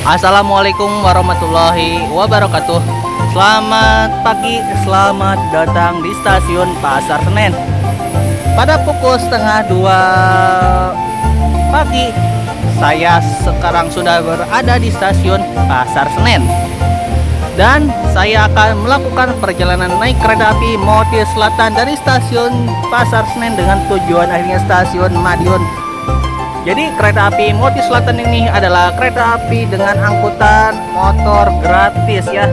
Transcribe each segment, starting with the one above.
Assalamualaikum warahmatullahi wabarakatuh. Selamat pagi, selamat datang di stasiun Pasar Senen. Pada pukul setengah 2 pagi, saya sekarang sudah berada di stasiun Pasar Senen. Dan saya akan melakukan perjalanan naik kereta api Motius Selatan dari stasiun Pasar Senen dengan tujuan akhirnya stasiun Madiun. Jadi kereta api Motius Selatan ini adalah kereta api dengan angkutan motor gratis ya.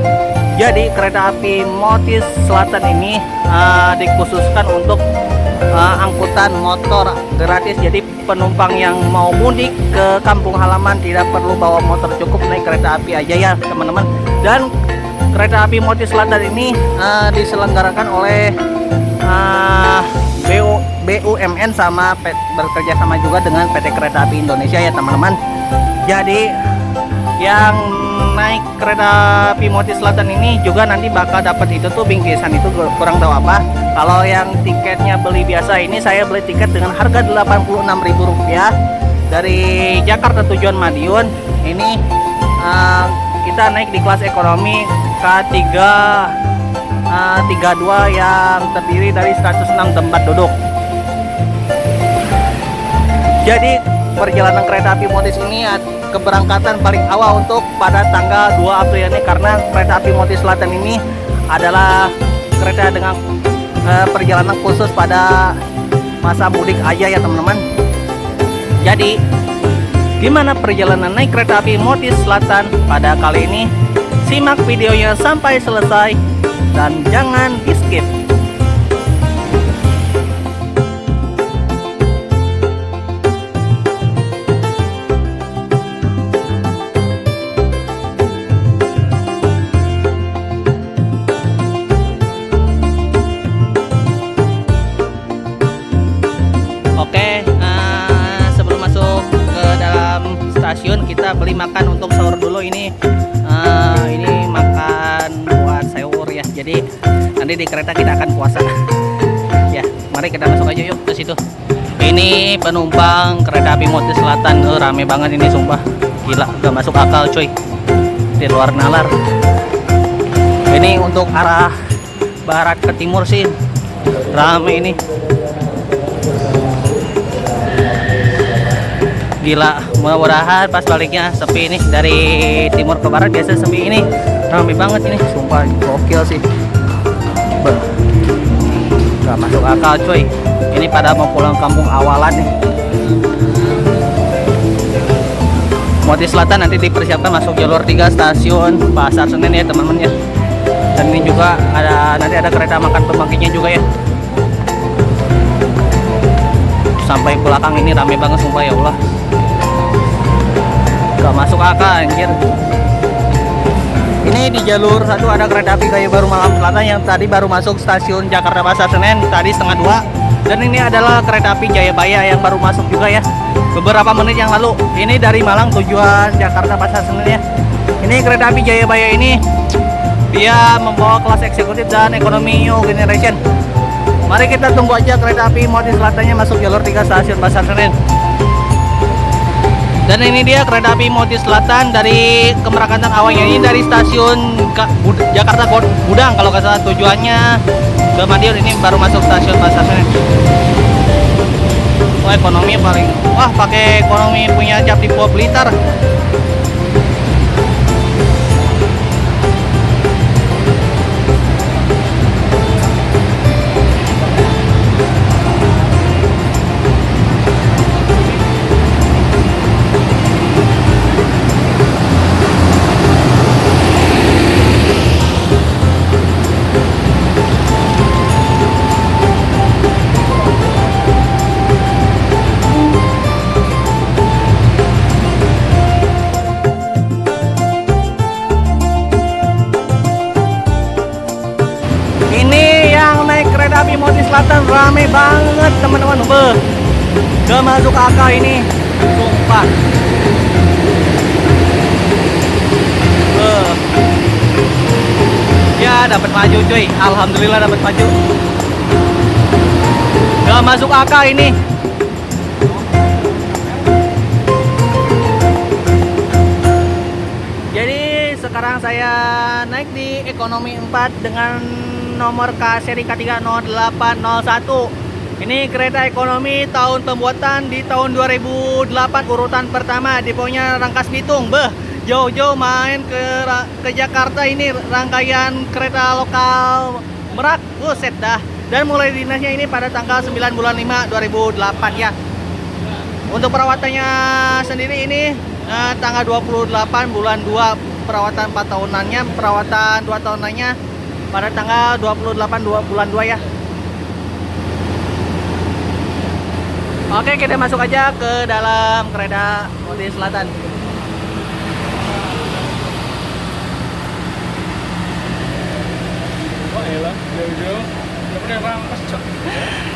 Jadi kereta api Motius Selatan ini dikhususkan untuk angkutan motor gratis. Jadi penumpang yang mau mudik ke kampung halaman tidak perlu bawa motor, cukup naik kereta api aja ya teman-teman. Dan kereta api Motius Selatan ini diselenggarakan oleh BUMN sama bekerja sama juga dengan PT Kereta Api Indonesia ya teman-teman. Jadi yang naik kereta api Motius Selatan ini juga nanti bakal dapat itu tuh bingkisan, itu kurang tahu apa. Kalau yang tiketnya beli biasa ini, saya beli tiket dengan harga Rp86.000 dari Jakarta tujuan Madiun. Ini kita naik di kelas ekonomi K3 32 yang terdiri dari 106 tempat duduk. Jadi perjalanan kereta api Motius ini keberangkatan paling awal untuk pada tanggal 2 April ini, karena kereta api Motius Selatan ini adalah kereta dengan perjalanan khusus pada masa mudik aja ya teman-teman. Jadi gimana perjalanan naik kereta api Motius Selatan pada kali ini? Simak videonya sampai selesai dan jangan di skip. Oke, sebelum masuk ke dalam stasiun kita beli makan untuk sahur dulu. Ini makan buat sahur ya. Jadi nanti di kereta kita akan puasa. Ya, mari kita masuk aja yuk ke situ. Ini penumpang kereta api Motius Selatan, rame banget ini sumpah. Gila, gak masuk akal cuy. Di luar nalar. Ini untuk arah barat ke timur sih rame ini. Gila, mudah-mudahan pas baliknya sepi ini. Dari timur ke barat biasa sepi, ini ramai banget ini, sumpah gokil sih. Gak masuk akal cuy. Ini pada mau pulang kampung awalan nih. Motius Selatan nanti dipersiapkan masuk jalur 3 stasiun Pasar Senen ya teman-teman ya. Dan ini juga nanti ada kereta makan pembangkitnya juga ya. Sampai belakang ini ramai banget sumpah ya Allah. Gak masuk akal anjir. Ini di jalur 1 ada kereta api Gaya Baru Malam Selatan yang tadi baru masuk stasiun Jakarta Pasar Senen tadi setengah 2. Dan ini adalah kereta api Jayabaya yang baru masuk juga ya beberapa menit yang lalu. Ini dari Malang tujuan Jakarta Pasar Senen ya. Ini kereta api Jayabaya ini dia membawa kelas eksekutif dan ekonomi new generation. Mari kita tunggu aja kereta api Motius Selatannya masuk jalur 3 stasiun Pasar Senen. Dan ini dia kereta api Motius Selatan dari keberangkatan awalnya ini dari stasiun Jakarta Gudang kalau nggak salah, tujuannya ke Madiun. Ini baru masuk stasiun Pasar Senen. Wah, ekonomi paling pakai ekonomi punya Japtipo Blitar. Kereta api Motius Selatan rame banget teman-teman. Gak masuk akal ini sumpah. Ya dapat maju cuy, alhamdulillah dapat maju. Gak masuk akal ini. sekarang saya naik di ekonomi 4 dengan nomor seri K30801. Ini kereta ekonomi tahun pembuatan di tahun 2008, urutan pertama, deponya Rangkas Bitung. Jauh-jauh main ke Jakarta, ini rangkaian kereta lokal Merak. Buset dah. Dan mulai dinasnya ini pada tanggal 9 bulan 5 2008 ya. Untuk perawatannya sendiri ini tanggal 28 bulan 2, perawatan 4 tahunannya, perawatan 2 tahunannya pada tanggal 28 bulan 2 ya. Oke, kita masuk aja ke dalam kereta Motis Selatan.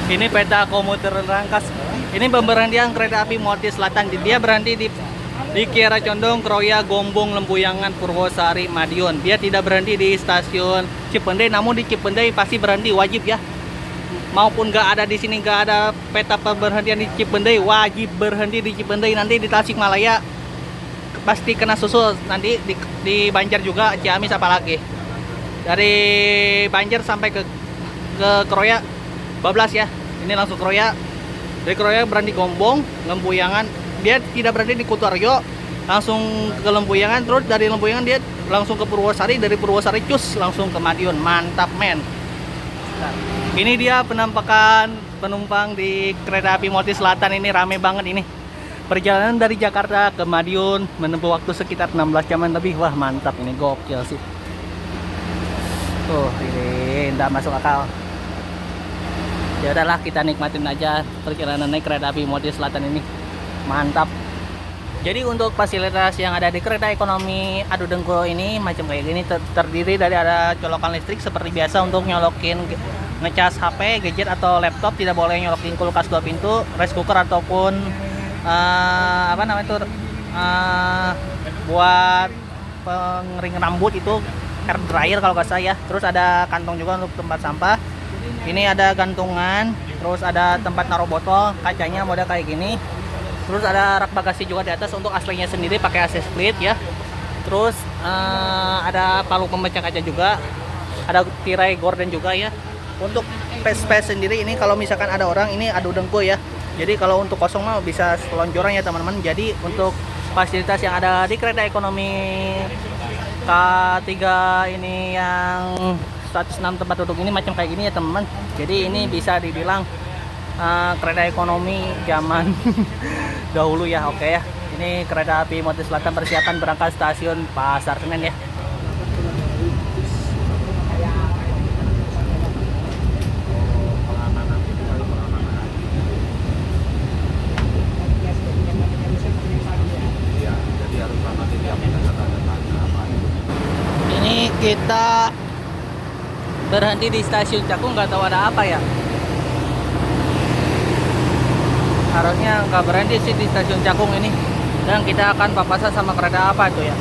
Ini peta komuter Rangkas. Ini pemberhentian kereta api Motis Selatan. Dia berhenti di Kiara Condong, Kroya, Gombong, Lempuyangan, Purwosari, Madiun. Dia tidak berhenti di stasiun Cipendei, namun di Cipendei pasti berhenti, wajib ya. Maupun nggak ada di sini, nggak ada peta pemberhentian di Cipendei, wajib berhenti di Cipendei. Nanti di Tasikmalaya pasti kena susul, nanti di Banjar juga, Ciamis apalagi. Dari Banjar sampai ke Kroya bablas ya. Ini langsung Kroya. Dari Kroya berhenti Gombong, Lempuyangan. Dia tidak berhenti di Kutaryo, langsung ke Lempuyangan. Terus dari Lempuyangan dia langsung ke Purwosari, dari Purwosari cus langsung ke Madiun. Mantap men. Ini dia penampakan penumpang di kereta api Motis Selatan. Ini rame banget ini. Perjalanan dari Jakarta ke Madiun menempuh waktu sekitar 16 jaman lebih. Wah mantap, ini gokil sih. Tuh ini tidak masuk akal. Ya udahlah, kita nikmatin aja perjalanan naik kereta api Motis Selatan ini. Mantap. Jadi untuk fasilitas yang ada di kereta ekonomi Adu Dengkul ini macam kayak gini, terdiri dari ada colokan listrik seperti biasa untuk nyolokin ngecas HP, gadget atau laptop. Tidak boleh nyolokin kulkas 2 pintu, rice cooker ataupun apa namanya itu buat pengering rambut itu, hair dryer kalau nggak salah ya. Terus ada kantong juga untuk tempat sampah. Ini ada gantungan, terus ada tempat naruh botol, kacanya model kayak gini. Terus ada rak bagasi juga di atas untuk aslinya sendiri pakai AC split ya. Terus ada palu pemecah kaca juga. Ada tirai gorden juga ya. Untuk space sendiri ini kalau misalkan ada orang, ini Adu Dengkul ya. Jadi kalau untuk kosong mah bisa selonjoran ya teman-teman. Jadi untuk fasilitas yang ada di kereta ekonomi K3 ini yang 106 tempat duduk ini macam kayak gini ya teman-teman. Jadi ini bisa dibilang kereta ekonomi zaman dahulu ya. Oke ya, ini kereta api Motis Selatan persiapan berangkat stasiun Pasar Senen ya. Ini kita berhenti di stasiun Cakung, nggak tahu ada apa ya. Harusnya nggak berhenti sih di stasiun Cakung ini. Dan kita akan papasan sama kereta apa tuh ya.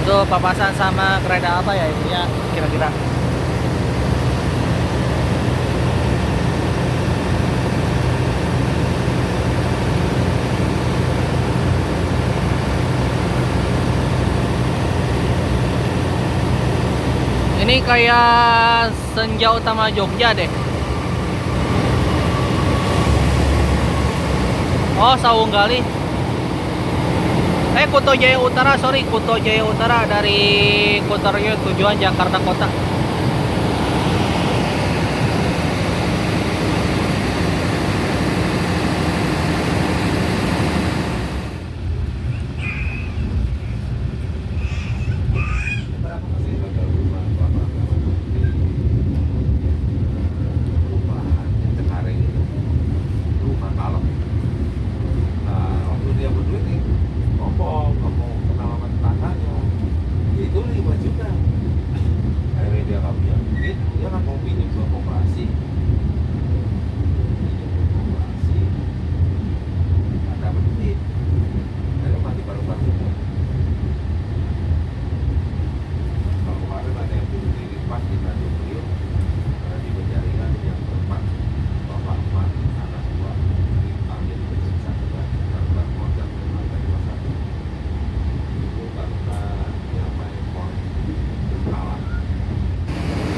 Itu papasan sama kereta apa ya ini ya kira-kira. Ini kayak Senja Utama Jogja deh. Oh, Sawunggali. Kuto Jaya Utara, sorry, Kuto Jaya Utara dari Kutaryo tujuan Jakarta Kota.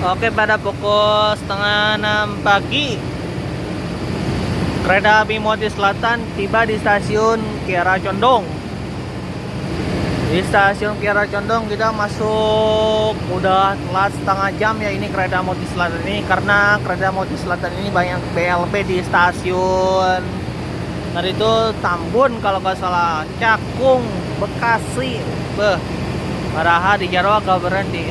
Oke, pada pukul setengah 6 pagi, kereta api Motis Selatan tiba di stasiun Kiara Condong. Di stasiun Kiara Condong kita masuk udah telat setengah jam ya ini kereta Motis Selatan ini, karena kereta Motis Selatan ini banyak BLP di stasiun. Tadi itu Tambun kalau nggak salah, Cakung, Bekasi, padahal di Jarwa gak berhenti.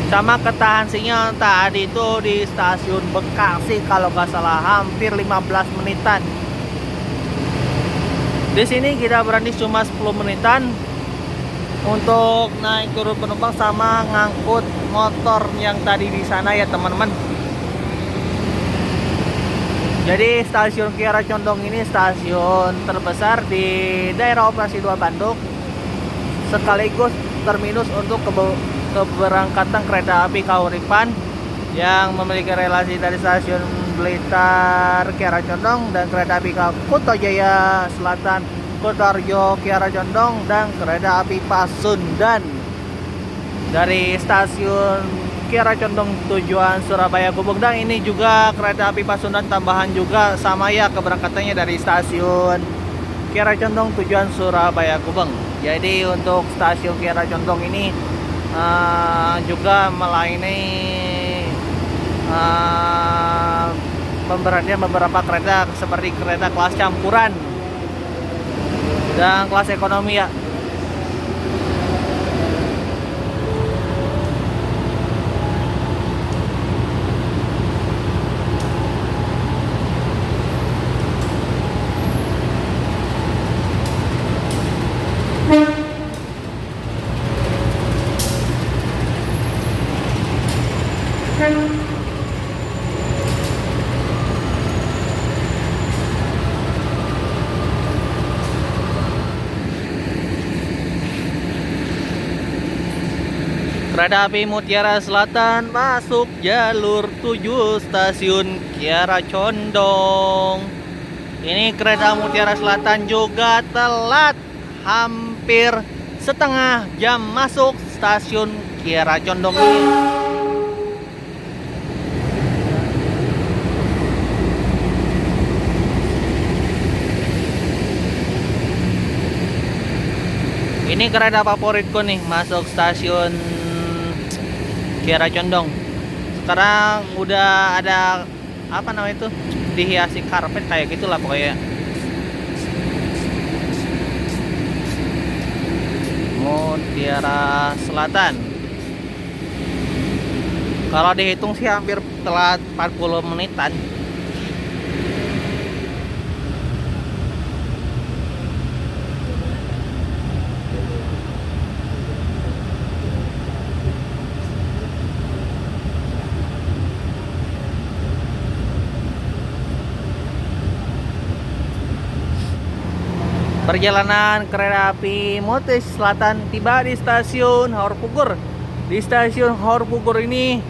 Sama ketahan sinyal tadi itu di stasiun Bekasi kalau nggak salah hampir 15 menitan. Di sini kita berhenti cuma 10 menitan untuk naik turun penumpang sama ngangkut motor yang tadi di sana ya teman-teman. Jadi stasiun Kiara Condong ini stasiun terbesar di daerah operasi 2 Bandung, sekaligus terminus untuk keberangkatan kereta api Kauripan yang memiliki relasi dari stasiun Blitar Kiara Condong dan kereta api Kutojaya Selatan Kutarjo Kiara Condong dan kereta api Pasundan dari stasiun Kiara Condong tujuan Surabaya Gubeng. Dan ini juga kereta api Pasundan tambahan juga sama ya keberangkatannya dari stasiun Kiara Condong tujuan Surabaya Gubeng. Jadi untuk stasiun Kiara Condong ini juga melayani pemberhentian beberapa kereta seperti kereta kelas campuran dan kelas ekonomi ya. Kereta api Mutiara Selatan masuk jalur 7 stasiun Kiara Condong. Ini kereta Mutiara Selatan juga telat hampir setengah jam masuk stasiun Kiara Condong ini. Ini kereta favoritku nih masuk stasiun Kiara Condong. Sekarang udah ada apa namanya itu, dihiasi karpet kayak gitulah pokoknya. Mutiara Selatan. Kalau dihitung sih hampir telat 40 menitan. Perjalanan kereta api Motis Selatan tiba di stasiun Haurpugur. Di stasiun Haurpugur ini,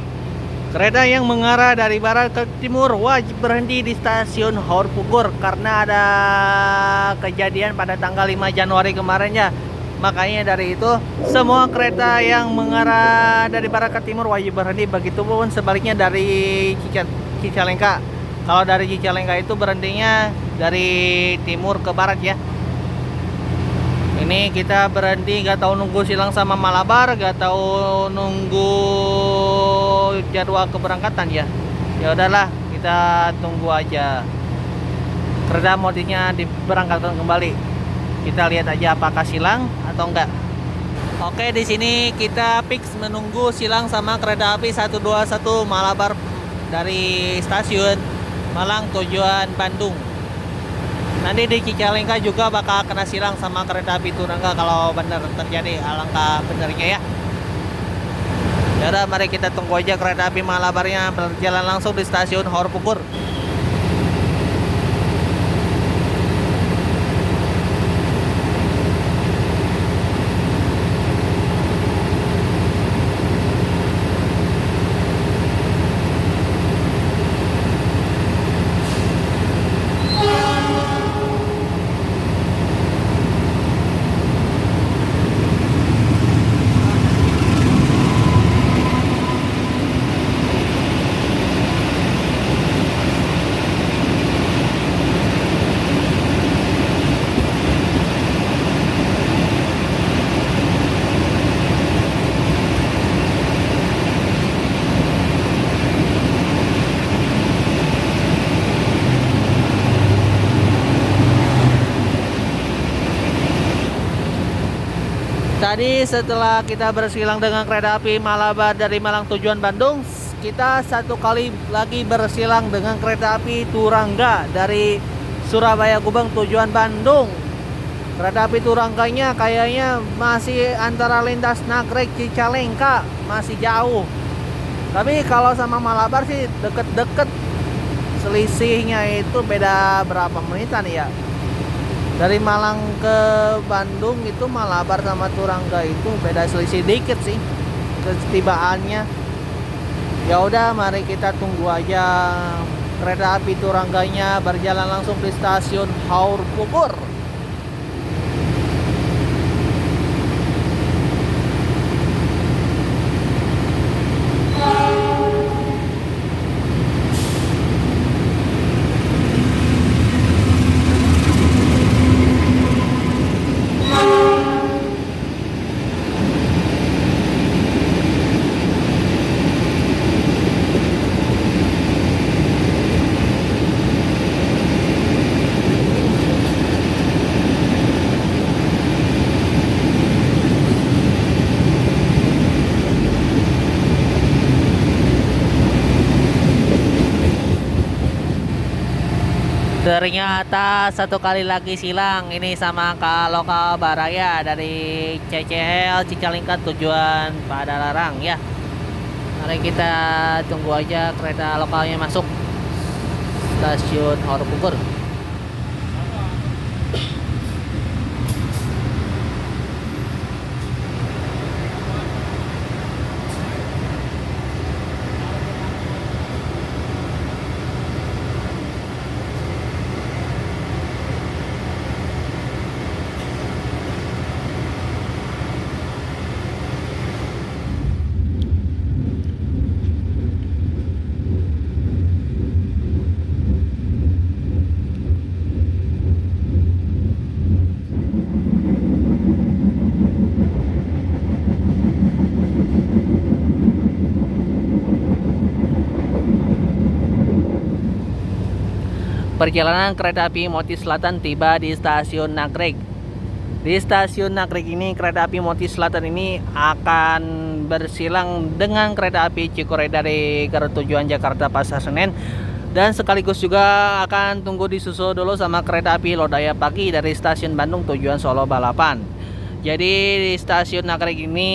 kereta yang mengarah dari barat ke timur wajib berhenti di stasiun Haurpugur karena ada kejadian pada tanggal 5 Januari kemarin ya. Makanya dari itu semua kereta yang mengarah dari barat ke timur wajib berhenti. Begitupun sebaliknya dari Cicalengka. Kalau dari Cicalengka itu berhentinya dari timur ke barat ya. Ini kita berhenti, gak tahu nunggu silang sama Malabar, gak tahu nunggu jadwal keberangkatan ya. Ya udahlah, kita tunggu aja kereta motifnya diberangkatkan kembali. Kita lihat aja apakah silang atau enggak. Oke, di sini kita fix menunggu silang sama kereta api 121 Malabar dari stasiun Malang tujuan Bandung. Nanti di Cicalengka juga bakal kena silang sama kereta api Turangga kalau benar terjadi, alangkah benernya ya. Ya udah, mari kita tunggu aja kereta api Malabarnya berjalan langsung di stasiun Haurpugur. Tadi setelah kita bersilang dengan kereta api Malabar dari Malang tujuan Bandung, kita satu kali lagi bersilang dengan kereta api Turangga dari Surabaya Gubeng tujuan Bandung. Kereta api Turangganya kayaknya masih antara lintas Nagreg Cicalengka, masih jauh. Tapi kalau sama Malabar sih deket-deket, selisihnya itu beda berapa menitan ya. Dari Malang ke Bandung itu Malabar sama Turangga itu beda selisih dikit sih ketibaannya. Ya udah, mari kita tunggu aja kereta api Turangganya berjalan langsung di stasiun Haur Bogor. Ternyata satu kali lagi silang ini sama Kak Lokal Baraya dari CCL Cicalengka tujuan Padalarang ya. Mari kita tunggu aja kereta lokalnya masuk stasiun Haur Bogor. Perjalanan kereta api Moti Selatan tiba di stasiun Nagreg. Di stasiun Nagreg ini kereta api Moti Selatan ini akan bersilang dengan kereta api Cikuray dari Garut tujuan Jakarta Pasar Senen, dan sekaligus juga akan tunggu disusul dulu sama kereta api Lodaya Pagi dari stasiun Bandung tujuan Solo Balapan. Jadi di stasiun Nagreg ini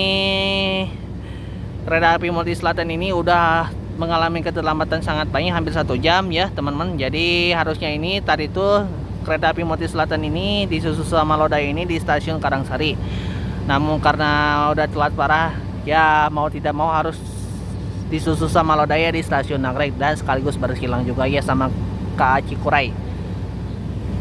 kereta api Moti Selatan ini udah mengalami keterlambatan sangat banyak, hampir 1 jam ya teman-teman. Jadi harusnya ini tadi tuh kereta api Moti Selatan ini disusul sama Lodaya ini di stasiun Karangsari. Namun karena udah telat parah ya, mau tidak mau harus disusul sama Lodaya di stasiun Nagreg dan sekaligus bersilang juga ya sama KA Cikuray.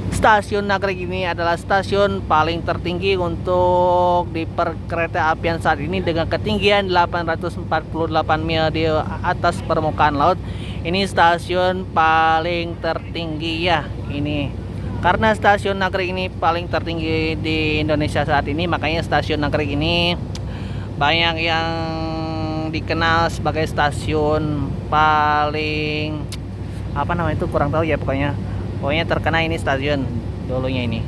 Stasiun Nagreg ini adalah stasiun paling tertinggi untuk di perkereta apian saat ini dengan ketinggian 848 mil di atas permukaan laut. Ini stasiun paling tertinggi ya ini. Karena stasiun Nagreg ini paling tertinggi di Indonesia saat ini, makanya stasiun Nagreg ini banyak yang dikenal sebagai stasiun paling apa namanya itu, kurang tahu ya, pokoknya terkena ini stasiun dulunya ini.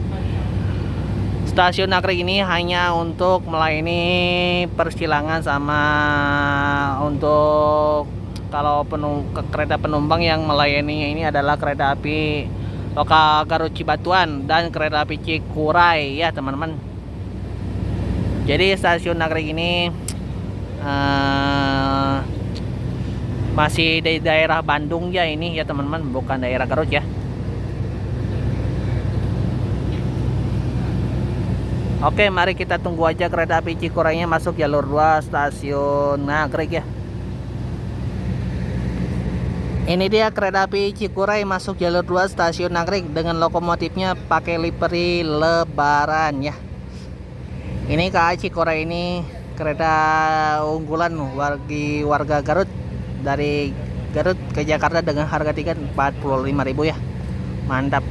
Stasiun Nagreg ini hanya untuk melayani persilangan sama untuk kalau kereta penumpang yang melayaninya ini adalah kereta api lokal Garut Cibatuan dan kereta api Cikuray ya teman-teman. Jadi stasiun Nagreg ini masih di daerah Bandung ya ini ya teman-teman, bukan daerah Garut ya. Oke, mari kita tunggu aja kereta api Cikuraynya masuk jalur 2 stasiun Nagreg ya. Ini dia kereta api Cikuray masuk jalur 2 stasiun Nagreg dengan lokomotifnya pakai livery Lebaran ya. Ini KA Cikuray ini kereta unggulan bagi warga Garut, dari Garut ke Jakarta dengan harga tiket 45.000 ya. Mantap.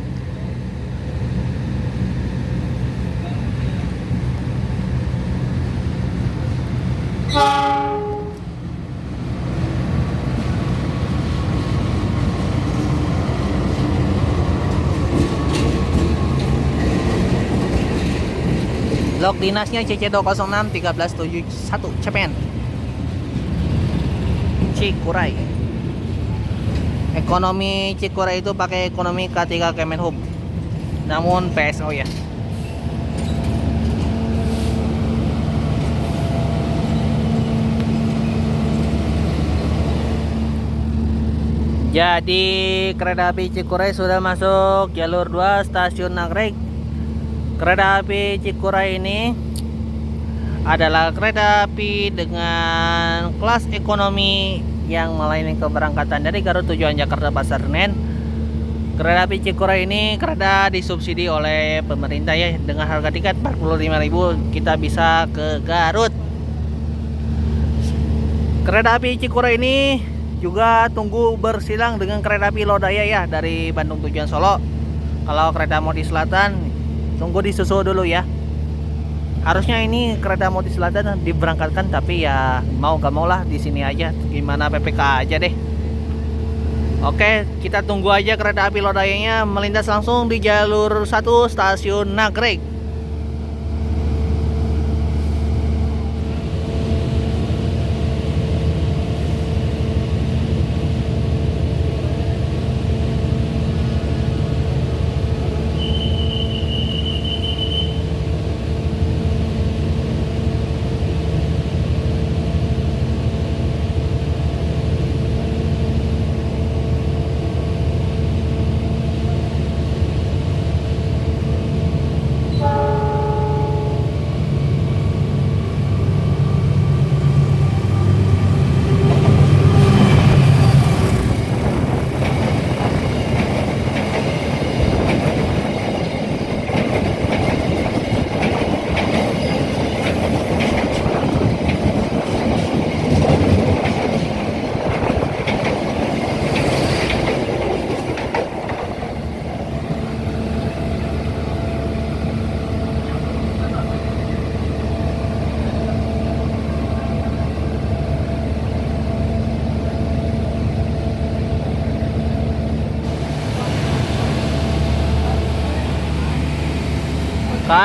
Log dinasnya CC206 1371 Cepen Cikuray. Ekonomi Cikuray itu pakai ekonomi K3 Kemenhub, namun PSO ya. Jadi kereta api Cikuray sudah masuk jalur 2 stasiun Nagreg. Kereta api Cikuray ini adalah kereta api dengan kelas ekonomi yang melayani keberangkatan dari Garut tujuan Jakarta Pasar Senen. Kereta api Cikuray ini kereta disubsidi oleh pemerintah ya, dengan harga tiket 45.000 kita bisa ke Garut. Kereta api Cikuray ini juga tunggu bersilang dengan kereta api Lodaya ya, dari Bandung tujuan Solo. Kalau kereta Moti Selatan tunggu disusul dulu ya. Harusnya ini kereta Moti Selatan diberangkatkan, tapi ya mau gak mau lah di sini aja, gimana PPK aja deh. Oke, kita tunggu aja kereta api Lodayanya melintas langsung di jalur 1 stasiun Nagreg.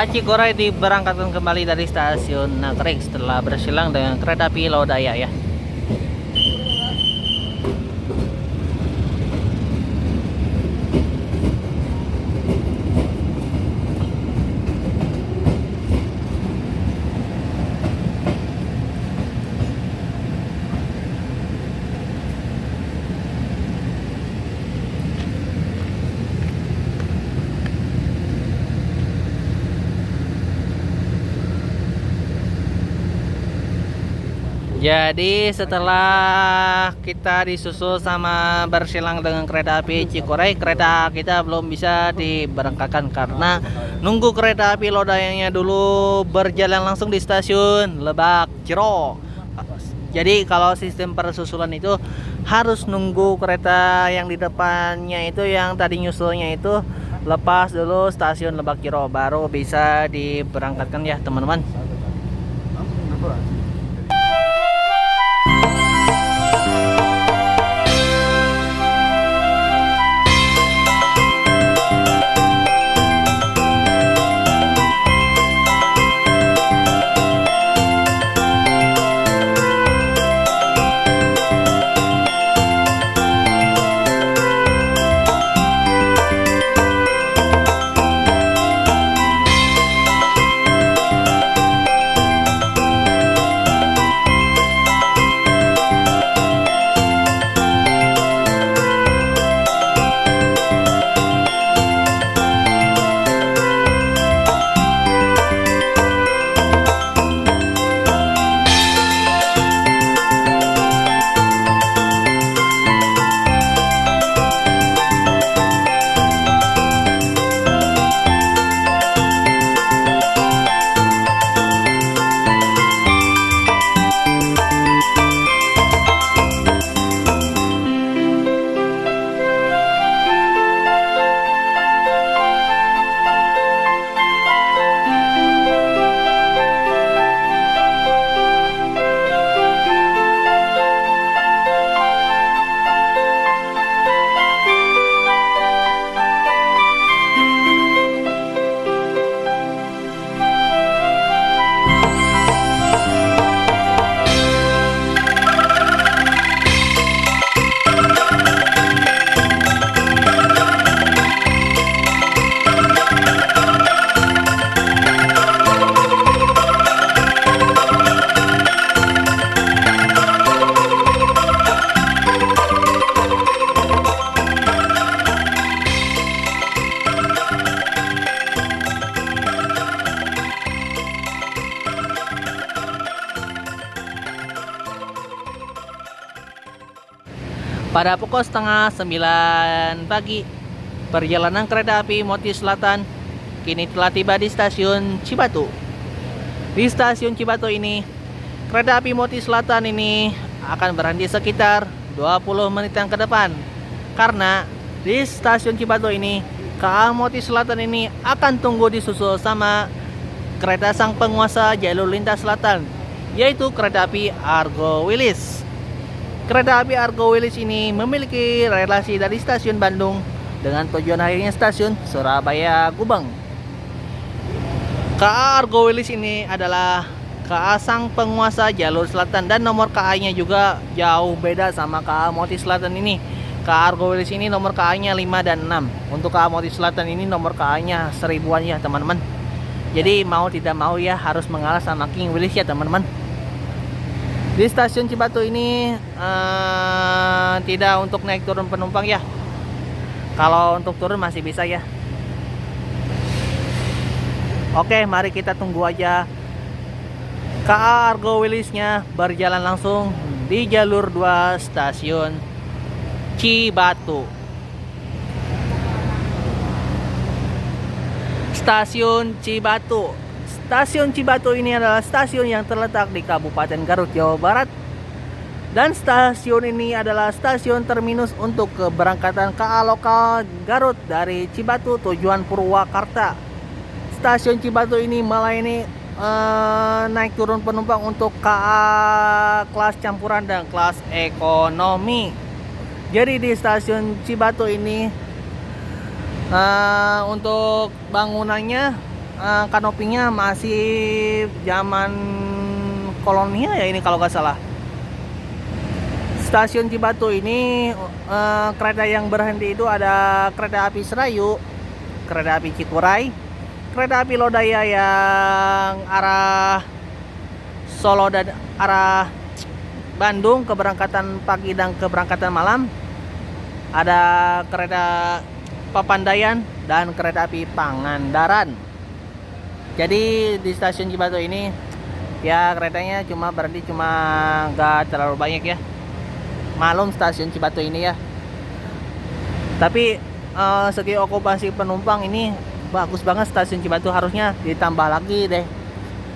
Cikuray diberangkatkan kembali dari stasiun Nagreg setelah bersilang dengan kereta api Lodaya ya. Jadi setelah kita disusul sama bersilang dengan kereta api Cikuray, kereta kita belum bisa diberangkatkan karena nunggu kereta api Lodayanya dulu berjalan langsung di stasiun Lebak Ciro. Jadi kalau sistem persusulan itu harus nunggu kereta yang di depannya itu, yang tadi nyusulnya itu lepas dulu stasiun Lebak Ciro, baru bisa diberangkatkan ya teman-teman. Pada pukul setengah 9 pagi, perjalanan kereta api Motis Selatan kini telah tiba di stasiun Cibatu. Di stasiun Cibatu ini, kereta api Motis Selatan ini akan berhenti sekitar 20 menitan ke depan. Karena di stasiun Cibatu ini, KA Motis Selatan ini akan tunggu disusul sama kereta sang penguasa jalur lintas selatan, yaitu kereta api Argo Wilis. Kereta api Argo Wilis ini memiliki relasi dari stasiun Bandung dengan tujuan akhirnya stasiun Surabaya Gubeng. KA Argo Wilis ini adalah KA sang penguasa jalur selatan dan nomor KA-nya juga jauh beda sama KA Motis Selatan ini. KA Argo Wilis ini nomor KA-nya 5 dan 6. Untuk KA Motis Selatan ini nomor KA-nya 1000-an ya teman-teman. Jadi mau tidak mau ya harus mengalah sama King Wilis ya teman-teman. Di stasiun Cibatu ini tidak untuk naik turun penumpang ya. Kalau untuk turun masih bisa ya. Oke, mari kita tunggu aja KA Argo Wilisnya berjalan langsung di jalur 2 stasiun Cibatu. Stasiun Cibatu. Stasiun Cibatu ini adalah stasiun yang terletak di Kabupaten Garut, Jawa Barat. Dan stasiun ini adalah stasiun terminus untuk keberangkatan KA lokal Garut dari Cibatu tujuan Purwakarta. Stasiun Cibatu ini melayani naik turun penumpang untuk KA kelas campuran dan kelas ekonomi. Jadi di stasiun Cibatu ini untuk bangunannya kanopinya masih zaman kolonial ya ini kalau nggak salah. Stasiun Cibatu ini kereta yang berhenti itu ada kereta api Serayu, kereta api Cikuray, kereta api Lodaya yang arah Solo dan arah Bandung keberangkatan pagi dan keberangkatan malam, ada kereta Papandayan dan kereta api Pangandaran. Jadi di stasiun Cibatu ini ya keretanya berhenti cuma nggak terlalu banyak ya. Malum stasiun Cibatu ini ya. Tapi segi okupasi penumpang ini bagus banget stasiun Cibatu, harusnya ditambah lagi deh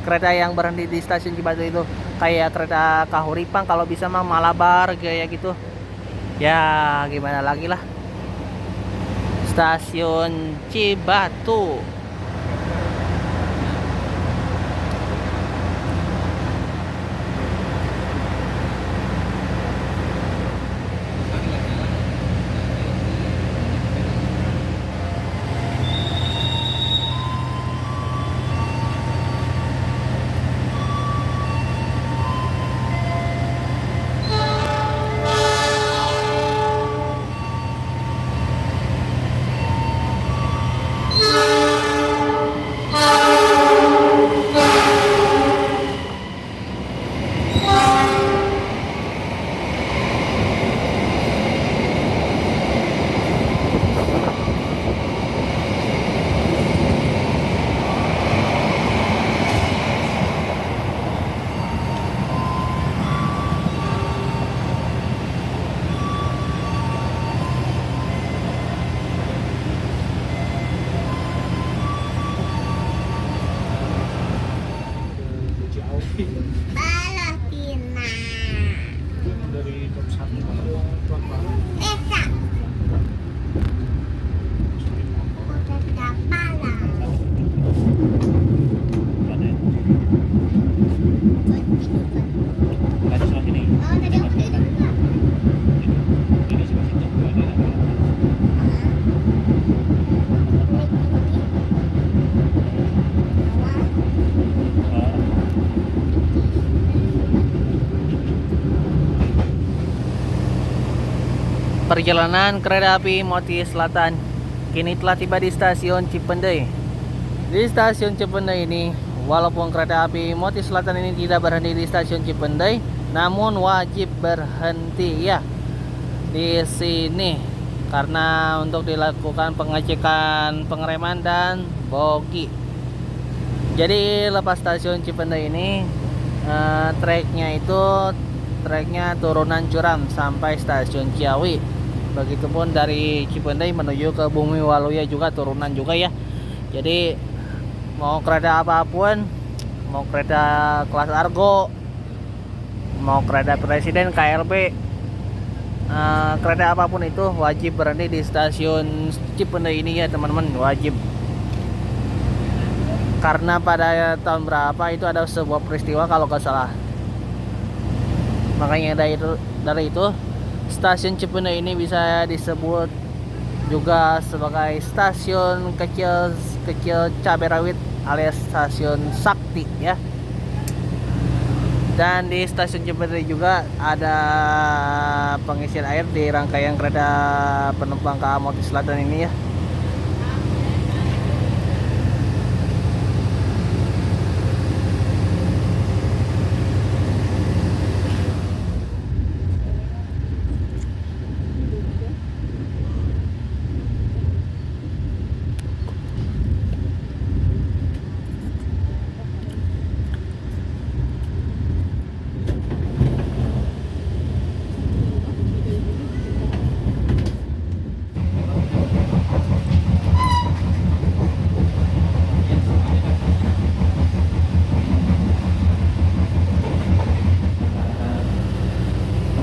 kereta yang berhenti di stasiun Cibatu itu. Kayak kereta Kahuripan kalau bisa mah Malabar kayak gitu. Ya gimana lagi lah. Stasiun Cibatu. Palestina. Dari top 1 Tuan Esa. Udah pala. Tadi sebelah sini. Oh, tadi aku udah dengar. Ini sebelah situ ada. Perjalanan kereta api Motis Selatan kini telah tiba di stasiun Cipendei. Di stasiun Cipendei ini, walaupun kereta api Motis Selatan ini tidak berhenti di stasiun Cipendei, namun wajib berhenti ya di sini karena untuk dilakukan pengecekan pengereman dan bogi. Jadi lepas stasiun Cipendei ini treknya itu treknya turunan curam sampai stasiun Ciawi. Begitupun dari Cipendei menuju ke Bumi Waluya juga turunan juga ya. Jadi mau kereta apapun, mau kereta kelas Argo, mau kereta presiden KLB, kereta apapun itu wajib berhenti di stasiun Cipendei ini ya teman-teman, wajib. Karena pada tahun berapa itu ada sebuah peristiwa kalau nggak salah. Makanya dari itu stasiun Cipendei ini bisa disebut juga sebagai stasiun kecil cabai rawit alias stasiun sakti ya. Dan di stasiun Cipendei juga ada pengisian air di rangkaian kereta penumpang KA Motis Selatan ini ya.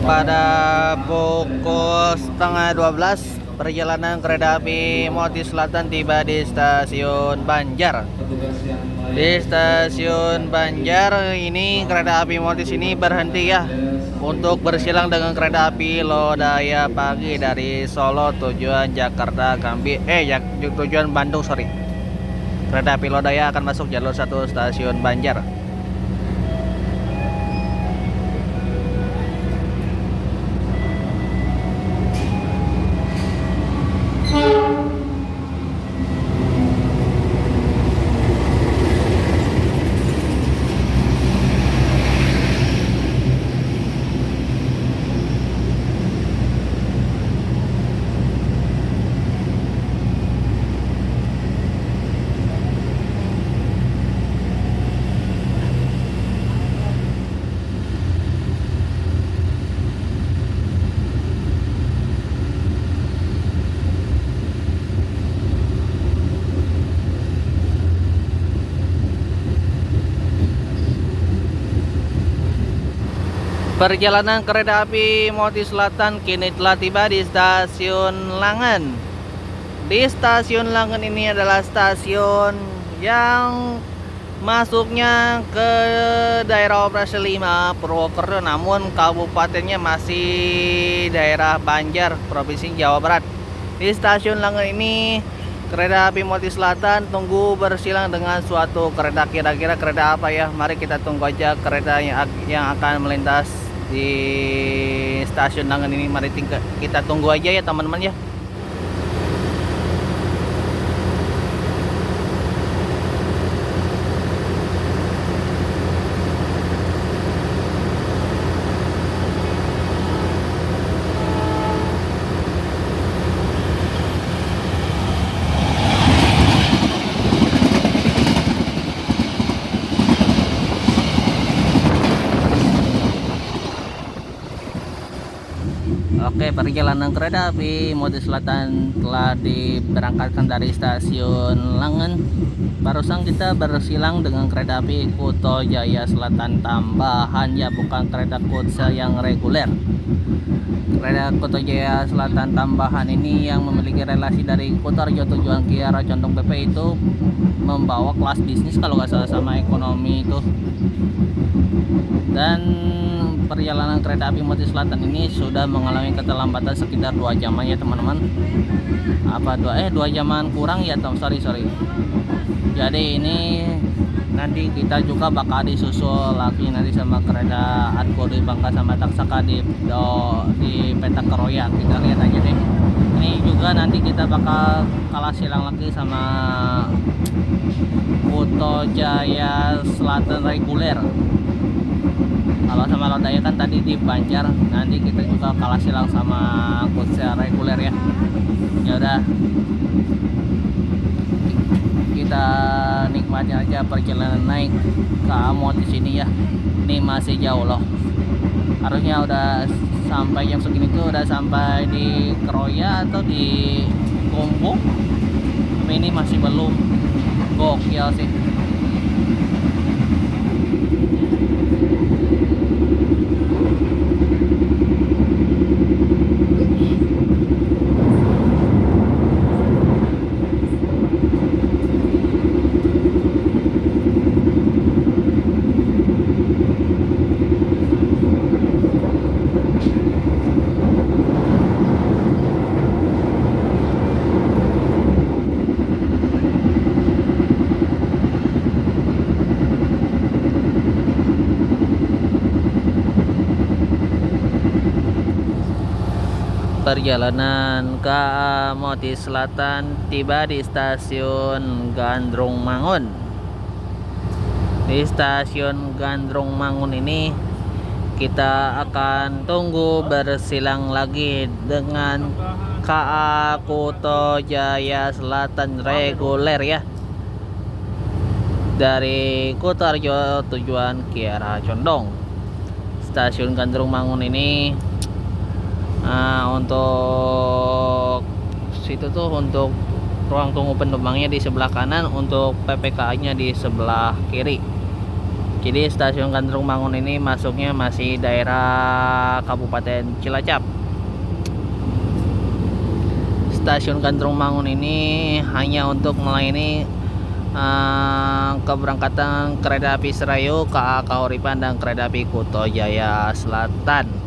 Pada pukul setengah 12 perjalanan kereta api Motis Selatan tiba di stasiun Banjar. Di stasiun Banjar ini kereta api Motis ini berhenti ya untuk bersilang dengan kereta api Lodaya Pagi dari Solo tujuan Jakarta tujuan Bandung sorry. Kereta api Lodaya akan masuk jalur 1 stasiun Banjar. Perjalanan kereta api Motis Selatan kini telah tiba di stasiun Langen. Di stasiun Langen ini adalah stasiun yang masuknya ke daerah operasi 5 Purwokerto, namun kabupatennya masih daerah Banjar, Provinsi Jawa Barat. Di stasiun Langen ini kereta api Motis Selatan tunggu bersilang dengan suatu kereta, kira-kira kereta apa ya? Mari kita tunggu aja kereta yang akan melintas di stasiun Langen ini. Mari kita tunggu aja ya teman-teman ya. Oke, perjalanan kereta api Motis Selatan telah diberangkatkan dari stasiun Langen. Barusan kita bersilang dengan kereta api Kuto Jaya Selatan tambahan ya, bukan kereta Kutsa yang reguler. Kereta Kuto Jaya Selatan tambahan ini yang memiliki relasi dari Kutoarjo tujuan Kiara Condong PP itu membawa kelas bisnis kalau nggak salah sama ekonomi itu. Dan perjalanan kereta api Motis Selatan ini sudah mengalami keterlambatan sekitar 2 jaman ya teman-teman. Dua jaman kurang ya sorry. Jadi ini nanti kita juga bakal disusul lagi nanti sama kereta Argo di Bangka sama Taksaka di Petak Keroya. Kita lihat aja deh. Ini juga nanti kita bakal kalah silang lagi sama Kuto Jaya Selatan reguler. Kalau sama Lodaya kan tadi di Banjar, nanti kita juga kalah silang sama Kutsa reguler ya. Ya udah, kita nikmati aja perjalanan naik ke Amot di sini ya. Ini masih jauh loh. Harusnya udah sampai jam segini tuh udah sampai di Kroya atau di Gombong, tapi ini masih belum. Gokil sih. Perjalanan KA Moti Selatan tiba di stasiun Gandrung Mangun. Di stasiun Gandrung Mangun ini kita akan tunggu bersilang lagi dengan KA Kuto Jaya Selatan reguler ya, dari Kutarjo tujuan Kiara Condong. Stasiun Gandrung Mangun ini untuk situ tuh untuk ruang tunggu penumpangnya di sebelah kanan, untuk PPKA-nya di sebelah kiri. Jadi stasiun Gandrung Mangun ini masuknya masih daerah Kabupaten Cilacap. Stasiun Gandrung Mangun ini hanya untuk melayani keberangkatan kereta api Serayu, KA Kahuripan, dan kereta api Kuto Jaya Selatan.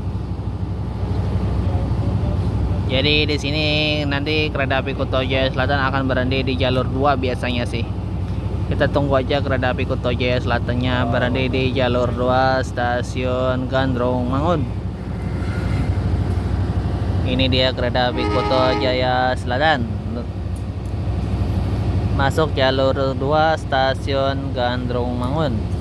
Jadi di sini nanti kereta api Kuto Jaya Selatan akan berhenti di jalur 2 biasanya sih. Kita tunggu aja kereta api Kuto Jaya Selatannya berhenti di jalur 2 stasiun Gandrung Mangun. Ini dia kereta api Kuto Jaya Selatan. Masuk jalur 2 stasiun Gandrung Mangun.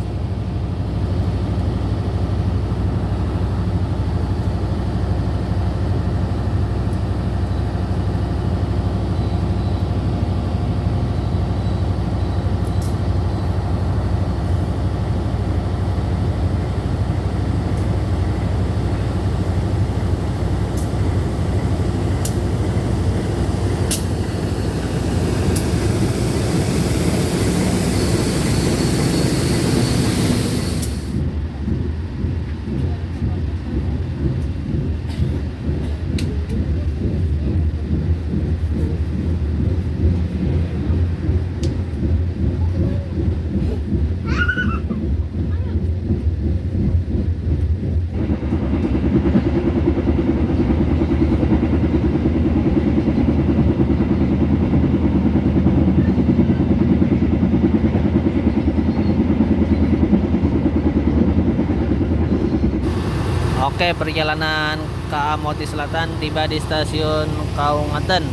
Oke, perjalanan KA Moti Selatan tiba di stasiun Kaungaten.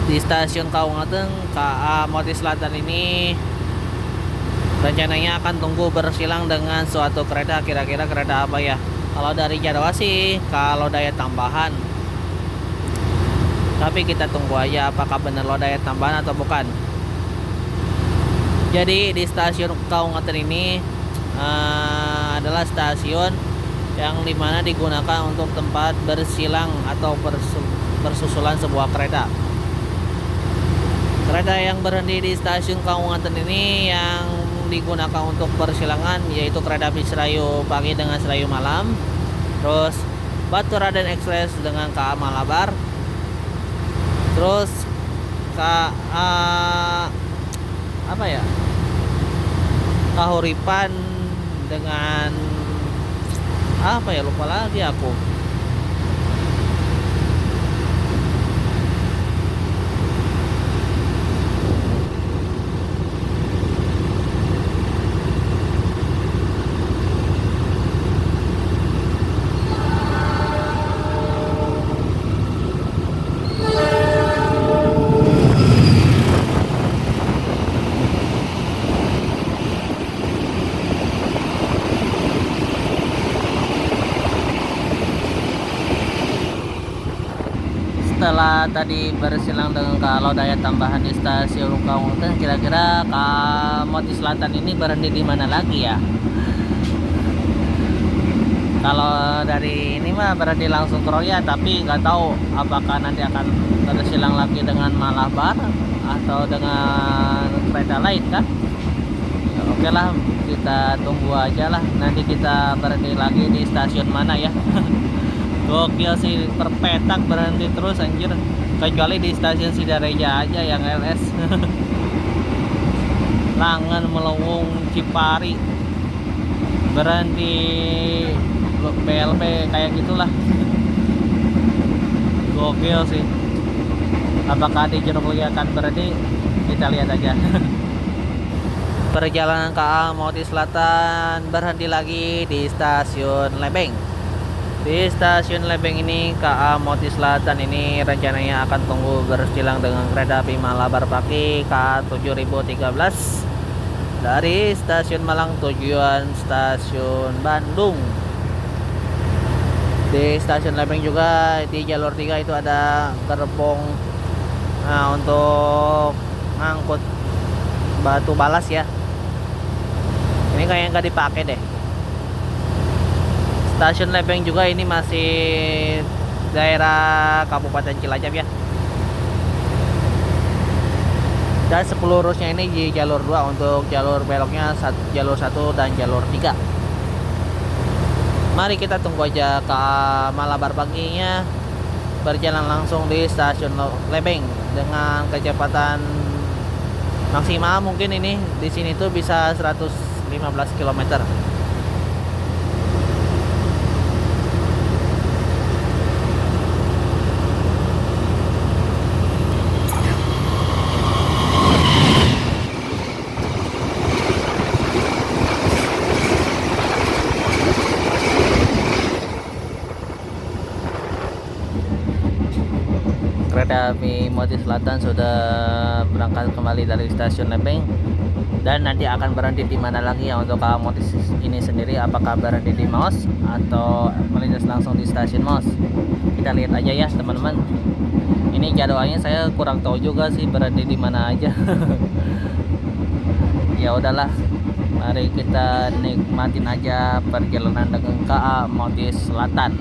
Di stasiun Kaungaten, KA Moti Selatan ini rencananya akan tunggu bersilang dengan suatu kereta. Kira-kira kereta apa ya? Kalau dari jadwal sih kalau daya tambahan, tapi kita tunggu aja apakah benar lo daya tambahan atau bukan. Jadi di stasiun Kaungaten ini adalah stasiun yang dimana digunakan untuk tempat bersilang atau bersusulan sebuah kereta. Kereta yang berhenti di stasiun Kaungaten ini yang digunakan untuk persilangan yaitu kereta api Serayu pagi dengan Serayu malam, terus Batu Raden Express dengan KA Malabar, terus KA apa ya, Kahuripan dengan apa ya, lupa lagi aku. Setelah tadi bersilang dengan kalau daya tambahan di stasiun Kaungaten, kira-kira KA Moti Selatan ini berhenti di mana lagi ya? Kalau dari ini mah berarti langsung ke Roya, tapi nggak tahu apakah nanti akan bersilang lagi dengan Malabar atau dengan kereta lain kan. Ya, oke lah, kita tunggu aja lah. Nanti kita berhenti lagi di stasiun mana ya. Gokil sih, perpetak berhenti terus anjir. Kecuali di stasiun Sidareja aja yang LS. Langan, Melewung, Cipari berhenti BLP kayak gitulah. Gokil sih. Apakah di Jeruk Purut akan berhenti? Kita lihat aja. Perjalanan KA Moti Selatan berhenti lagi di stasiun Lebeng. Di stasiun Lebeng ini KA Moti Selatan ini rencananya akan tunggu bersilang dengan kereta api Malabar Paki KA 7013 dari stasiun Malang tujuan stasiun Bandung. Di stasiun Lebeng juga di jalur 3 itu ada gerbong untuk ngangkut batu balas ya. Ini kayaknya nggak dipakai deh. Stasiun Lebeng juga ini masih daerah Kabupaten Cilacap ya. Dan 10 lurusnya ini di jalur 2, untuk jalur beloknya jalur 1 dan jalur 3. Mari kita tunggu aja ke Malabar paginya berjalan langsung di stasiun Lebeng dengan kecepatan maksimal mungkin ini di sini tuh bisa 115 km. Kereta api Moti Selatan sudah berangkat kembali dari stasiun Lebeng dan nanti akan berhenti di mana lagi ya untuk KA Moti ini sendiri, apakah berhenti di Maos atau melintas langsung di stasiun Maos. Kita lihat aja ya teman-teman. Ini jadwalnya saya kurang tahu juga sih berhenti di mana aja. Ya udahlah, mari kita nikmatin aja perjalanan dengan KA Moti Selatan.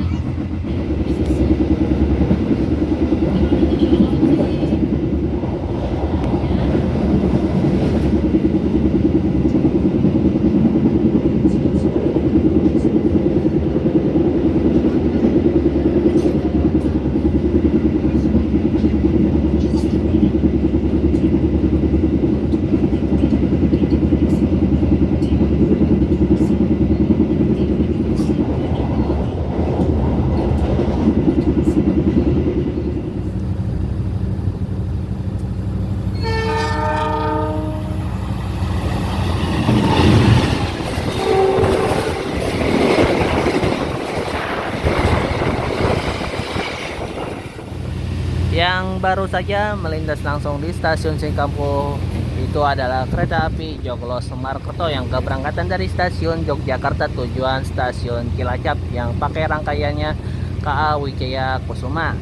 Yang baru saja melintas langsung di stasiun Singkampu itu adalah kereta api Joglo Semarkerto yang keberangkatan dari stasiun Yogyakarta tujuan stasiun Cilacap yang pakai rangkaiannya KA Wijaya Kusuma.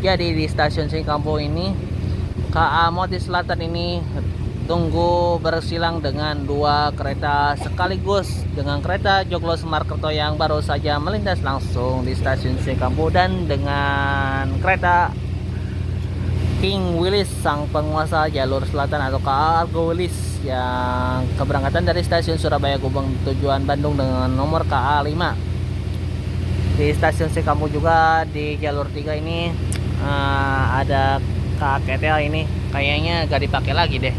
Jadi di stasiun Singkampu ini KA Moti Selatan ini tunggu bersilang dengan 2 kereta sekaligus dengan kereta Joglo Semarkerto yang baru saja melintas langsung di stasiun Singkampu dan dengan kereta King Willis sang penguasa jalur selatan atau KA Argo Willis yang keberangkatan dari stasiun Surabaya Gubeng tujuan Bandung dengan nomor KA 5. Di stasiun Singkampu juga di jalur 3 ini ada KA KTL ini kayaknya gak dipakai lagi deh.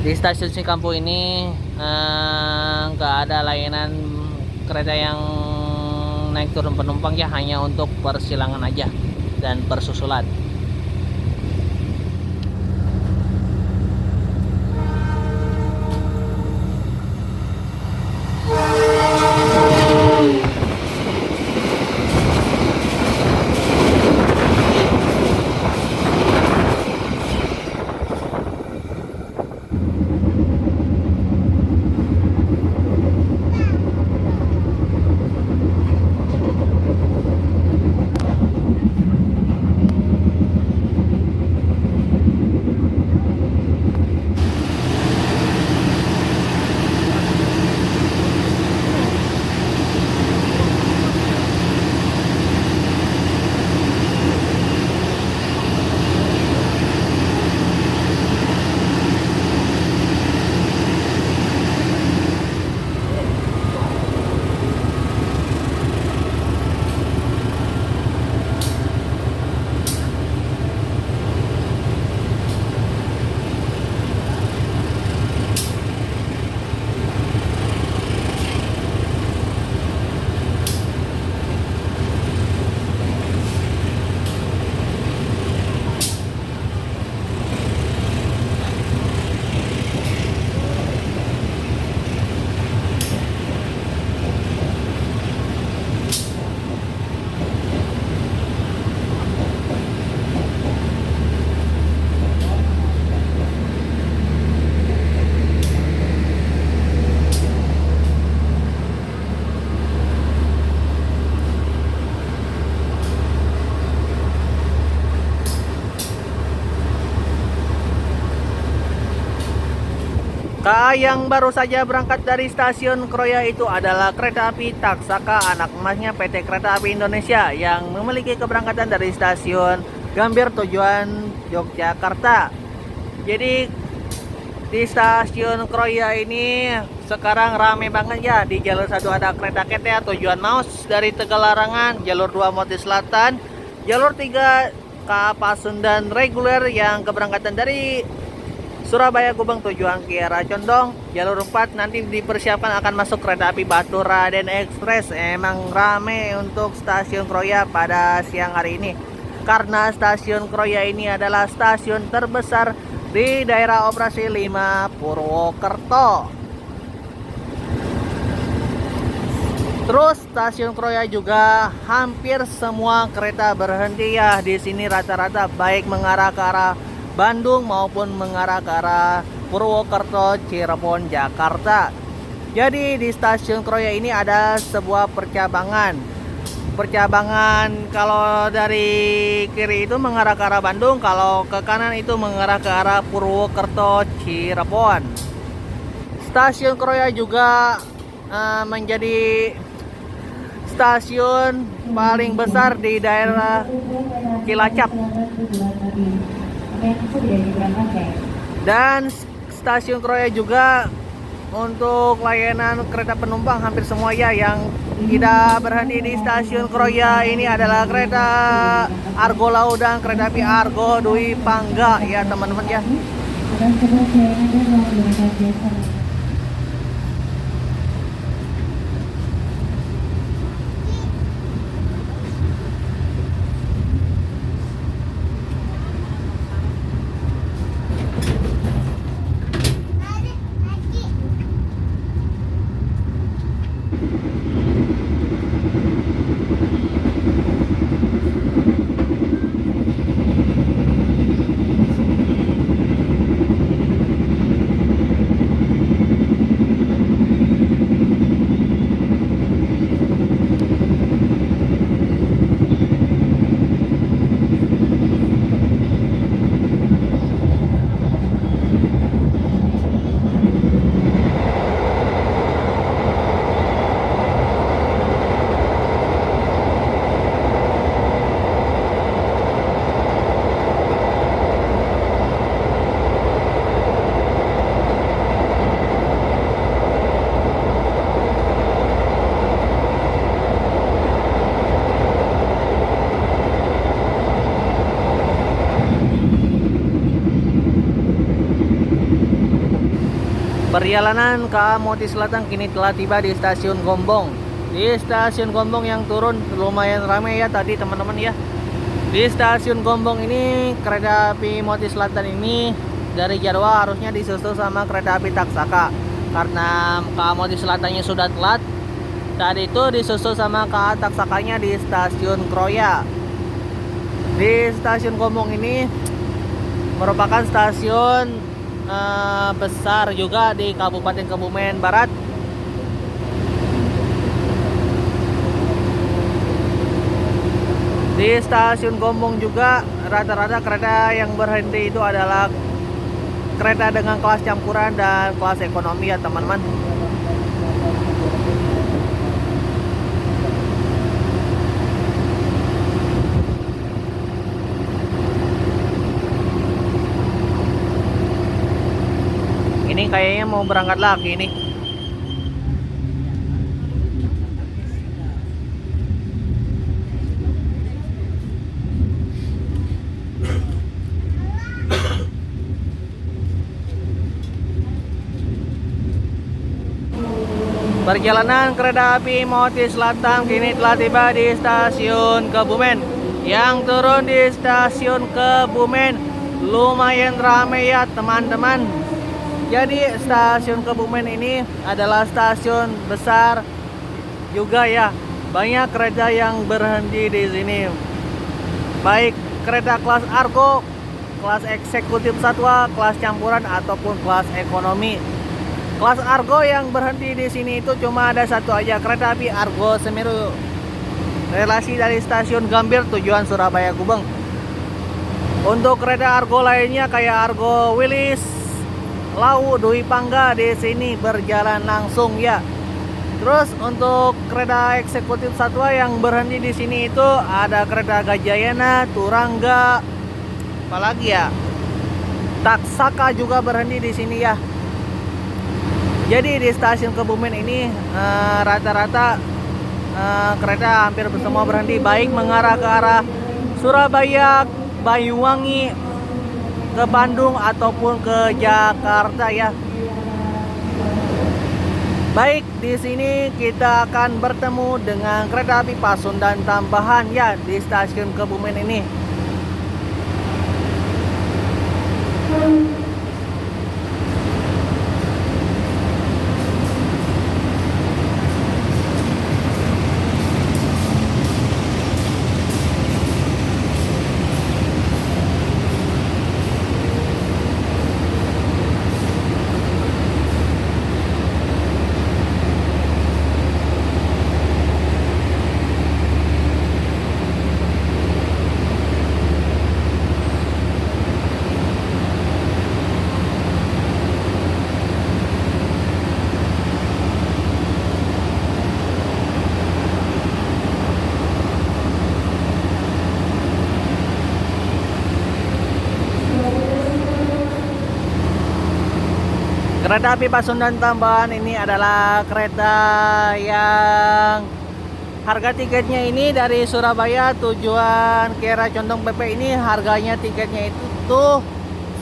Di stasiun Singkampu ini gak ada layanan kereta yang naik turun penumpang ya, hanya untuk persilangan aja dan persusulan. Yang baru saja berangkat dari stasiun Kroya itu adalah kereta api Taksaka, anak emasnya PT Kereta Api Indonesia, yang memiliki keberangkatan dari stasiun Gambir tujuan Yogyakarta. Jadi di stasiun Kroya ini sekarang rame banget ya. Di jalur 1 ada kereta KTA tujuan Maus dari Tegalarangan, jalur 2 Moti Selatan, jalur 3 KA Pasundan reguler yang keberangkatan dari Surabaya Gubeng tujuan Kiara Condong, jalur 4 nanti dipersiapkan akan masuk kereta api Batu Raden Express. Emang rame untuk stasiun Kroya pada siang hari ini, karena stasiun Kroya ini adalah stasiun terbesar di daerah operasi 5 Purwokerto. Terus stasiun Kroya juga hampir semua kereta berhenti ya di sini, rata-rata baik mengarah ke arah Bandung maupun mengarah ke arah Purwokerto, Cirebon, Jakarta. Jadi di stasiun Kroya ini ada sebuah percabangan. Kalau dari kiri itu mengarah ke arah Bandung, kalau ke kanan itu mengarah ke arah Purwokerto, Cirebon. Stasiun Kroya juga menjadi stasiun paling besar di daerah Cilacap. Dan stasiun Kroya juga untuk layanan kereta penumpang hampir semua ya. Yang tidak berhenti di stasiun Kroya ini adalah kereta Argo Laudang, kereta api Argo Dwi Pangga ya teman-teman ya. Perjalanan KA Moti Selatan kini telah tiba di stasiun Gombong. Di stasiun Gombong yang turun lumayan ramai ya tadi teman-teman ya. Di stasiun Gombong ini kereta api Moti Selatan ini dari jadwal harusnya disusul sama kereta api Taksaka. Karena KA Moti Selatannya sudah telat, tadi itu disusul sama KA Taksakanya di stasiun Kroya. Di stasiun Gombong ini merupakan stasiun besar juga di Kabupaten Kebumen Barat. Di stasiun Gombong juga rata-rata kereta yang berhenti itu adalah kereta dengan kelas campuran dan kelas ekonomi ya teman-teman. Ini kayaknya mau berangkat lagi nih. Perjalanan kereta api Moti Selatan kini telah tiba di stasiun Kebumen. Yang turun di stasiun Kebumen lumayan ramai ya teman-teman. Jadi stasiun Kebumen ini adalah stasiun besar juga ya. Banyak kereta yang berhenti di sini. Baik kereta kelas Argo, kelas eksekutif satwa, kelas campuran ataupun kelas ekonomi. Kelas Argo yang berhenti di sini itu cuma ada satu aja, kereta api Argo Semeru. Relasi dari stasiun Gambir tujuan Surabaya Gubeng. Untuk kereta Argo lainnya kayak Argo Wilis, Lawu Dwi Pangga di sini berjalan langsung ya. Terus untuk kereta eksekutif satwa yang berhenti di sini itu ada kereta Gajayana, Turangga, apalagi ya, Taksaka juga berhenti di sini ya. Jadi di stasiun Kebumen ini rata-rata kereta hampir semua berhenti, baik mengarah ke arah Surabaya, Banyuwangi, ke Bandung ataupun ke Jakarta ya. Baik, di sini kita akan bertemu dengan kereta api Pasundan tambahan ya di stasiun Kebumen ini. Kereta api Pasundan tambahan ini adalah kereta yang harga tiketnya ini dari Surabaya tujuan Kiara Condong PP ini harganya tiketnya itu tuh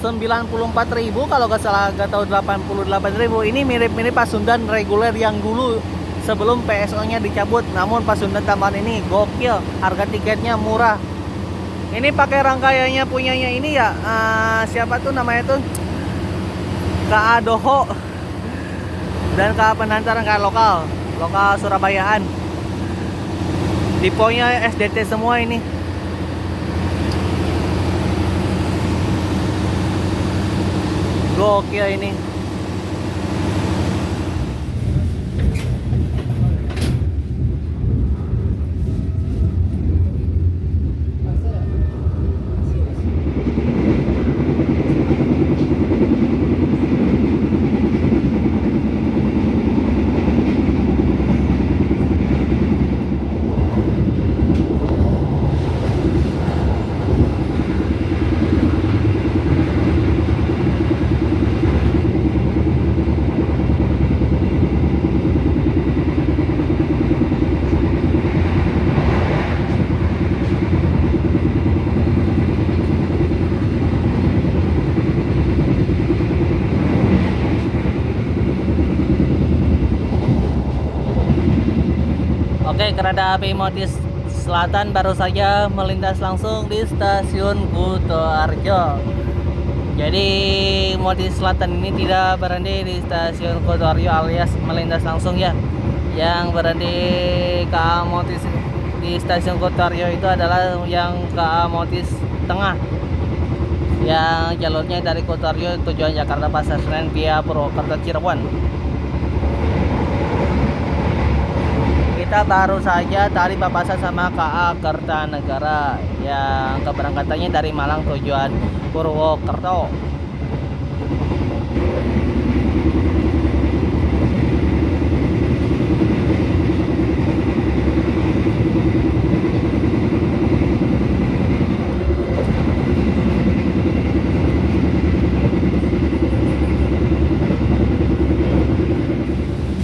94.000 kalau nggak salah, nggak tahu 88.000. Ini mirip-mirip Pasundan reguler yang dulu sebelum PSO-nya dicabut. Namun Pasundan tambahan ini gokil, harga tiketnya murah. Ini pakai rangkaiannya punyanya ini ya, siapa tuh namanya tuh? KA Doho dan KA Penantaran, KA lokal Surabayaan. Tiponya SDT semua ini. Gokil ini. Oke, kereta api Motis Selatan baru saja melintas langsung di stasiun Kutoarjo. Jadi Motis Selatan ini tidak berhenti di stasiun Kutoarjo alias melintas langsung ya. Yang berhenti KA Motis di stasiun Kutoarjo itu adalah yang KA Motis Tengah, yang jalurnya dari Kutoarjo tujuan Jakarta Pasar Senen via Purwokerto Cirebon. Kita baru saja tadi papasan sama KA Kertanegara yang keberangkatannya dari Malang tujuan Purwokerto.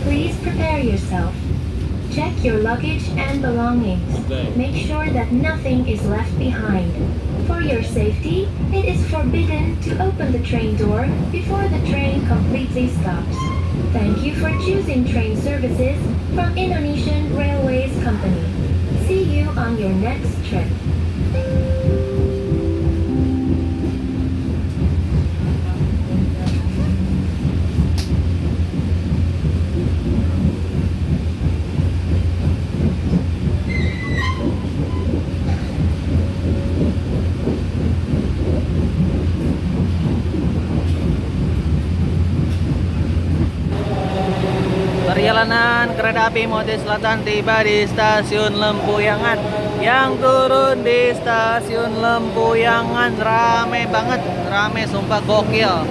Please prepare yourself. Check your luggage and belongings. Okay. Make sure that nothing is left behind. For your safety, it is forbidden to open the train door before the train completely stops. Thank you for choosing train services from Indonesian Railways Company. See you on your next trip. Perjalanan kereta api Motis Selatan tiba di stasiun Lempuyangan. Yang turun di stasiun Lempuyangan rame banget, rame sumpah gokil.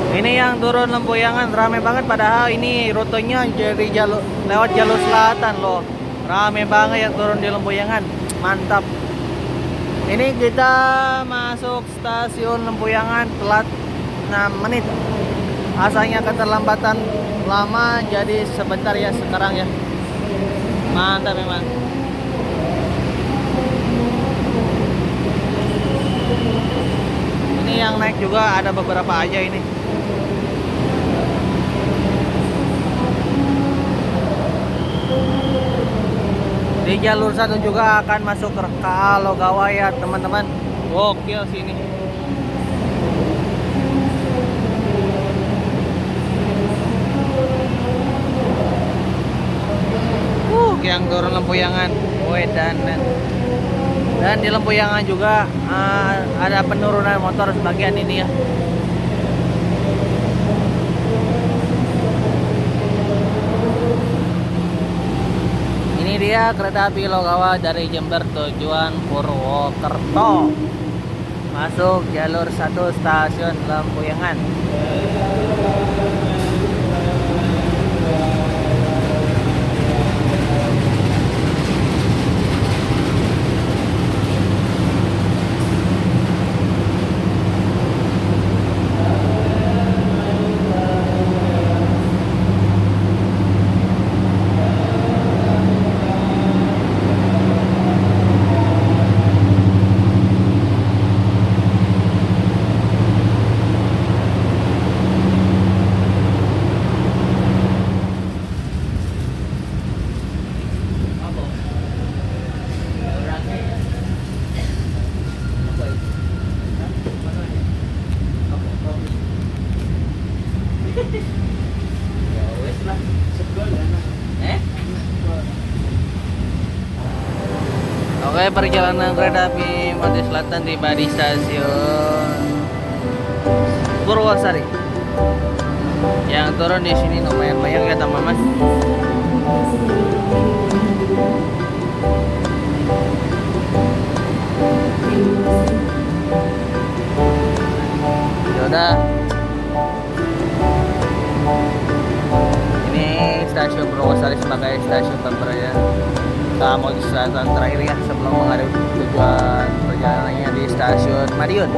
Ini yang turun Lempuyangan rame banget, padahal ini rutenya jadi lewat jalur selatan loh. Rame banget yang turun di Lempuyangan. Mantap. Ini kita masuk stasiun Lempuyangan telat 6 menit. Asalnya keterlambatan lama jadi sebentar ya sekarang ya. Mantap memang. Ini yang naik juga ada beberapa aja ini. Di jalur satu juga akan masuk ke KA Logawa ya teman-teman. Gokil sini. Yang turun Lempuyangan. Dan di Lempuyangan juga ada penurunan motor sebagian ini ya. Ini dia kereta api Logawa dari Jember tujuan Purwokerto. Masuk jalur 1 stasiun Lempuyangan. Oke, perjalanan kereta api Motis Selatan tiba di stasiun Purwosari. Yang turun di sini lumayan banyak ya teman-teman. Yaudah. Ini stasiun Purwosari sebagai stasiun pemberangkatan Motis Selatan terakhir ya sebelum menghadapi tujuan perjalanannya di stasiun Madiun.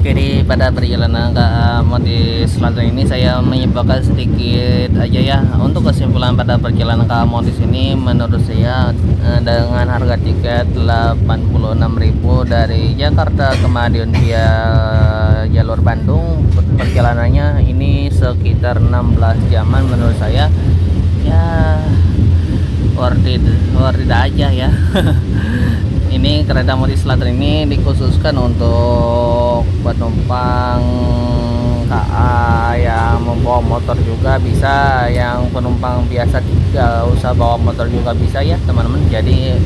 Jadi pada perjalanan ke Motis Selatan ini saya menyimpulkan sedikit aja ya. Untuk kesimpulan pada perjalanan ke Motis ini, menurut saya dengan harga tiket 86.000 dari Jakarta ke Madiun via jalur Bandung, perjalanannya ini sekitar 16 jaman menurut saya ya worth it aja ya. Ini kereta Motis Selatan ini dikhususkan untuk penumpang KA yang membawa motor juga bisa, yang penumpang biasa tidak usah bawa motor juga bisa ya teman-teman. Jadi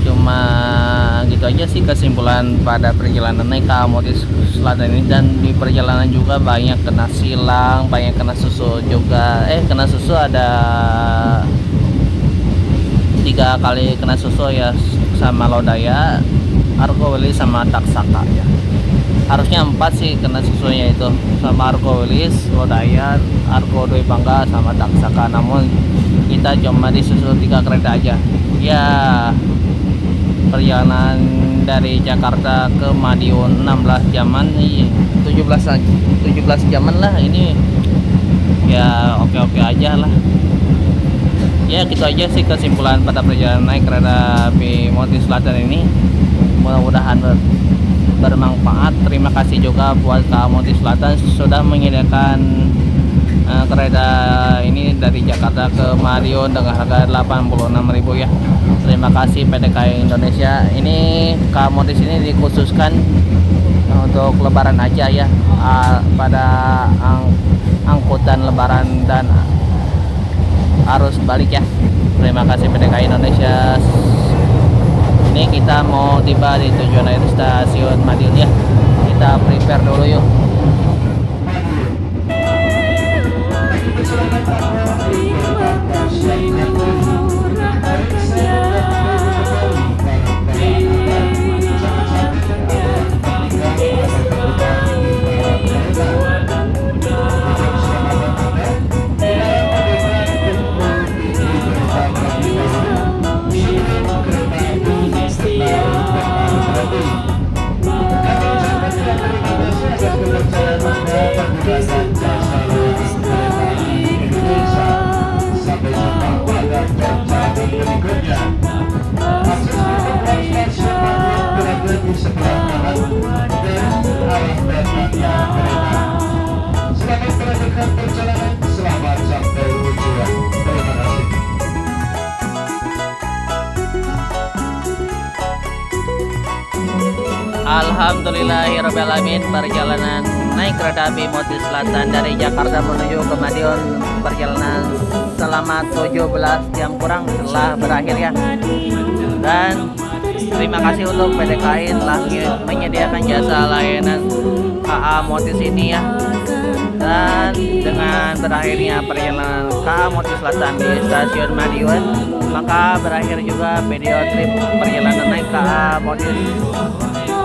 cuma gitu aja sih kesimpulan pada perjalanan naik KA Motis Selatan ini. Dan di perjalanan juga banyak kena silang, banyak kena susu juga. Kena susu ada 3 kali kena susul ya, sama Lodaya, Argo Wilis sama Taksaka ya. Harusnya 4 sih kena susunya itu, sama Argo Wilis, Lodaya, Argo Dwi Bangga sama Taksaka. Namun kita cuma disusul 3 kereta aja ya. Perjalanan dari Jakarta ke Madiun 16 jaman, 17 jaman lah ini ya. Oke aja lah ya. Gitu aja sih kesimpulan pada perjalanan naik kereta api Motis Selatan ini. Mudah-mudahan bermanfaat. Terima kasih juga buat KA Motis Selatan sudah menyediakan kereta ini dari Jakarta ke Madiun dengan harga 86.000 ya. Terima kasih PT KAI Indonesia. Ini KA Motis ini dikhususkan untuk lebaran aja ya, pada angkutan lebaran dan arus balik ya. Terima kasih PT KAI Indonesia. Ini kita mau tiba di tujuan akhir stasiun Madiun ya. Kita prepare dulu yuk. Alhamdulillahirrahmanirrahim. Perjalanan naik kereta api Motis Selatan dari Jakarta menuju ke Madiun, perjalanan selama 17 jam kurang telah berakhir ya. Dan terima kasih untuk PT KAI telah menyediakan jasa layanan KA Motis ini ya. Dan dengan berakhirnya perjalanan KA Motis Selatan di stasiun Madiun, maka berakhir juga video trip perjalanan naik KA Motis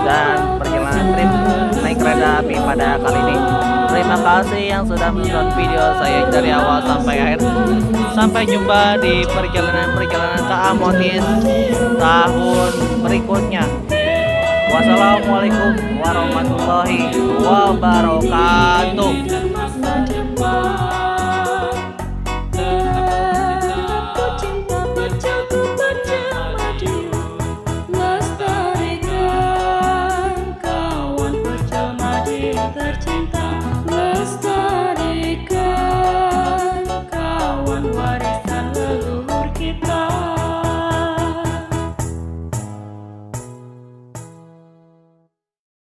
dan perjalanan trip naik kereta api pada kali ini. Terima kasih yang sudah menonton video saya dari awal sampai akhir. Sampai jumpa di perjalanan KA Motis tahun berikutnya. Wassalamualaikum warahmatullahi wabarakatuh.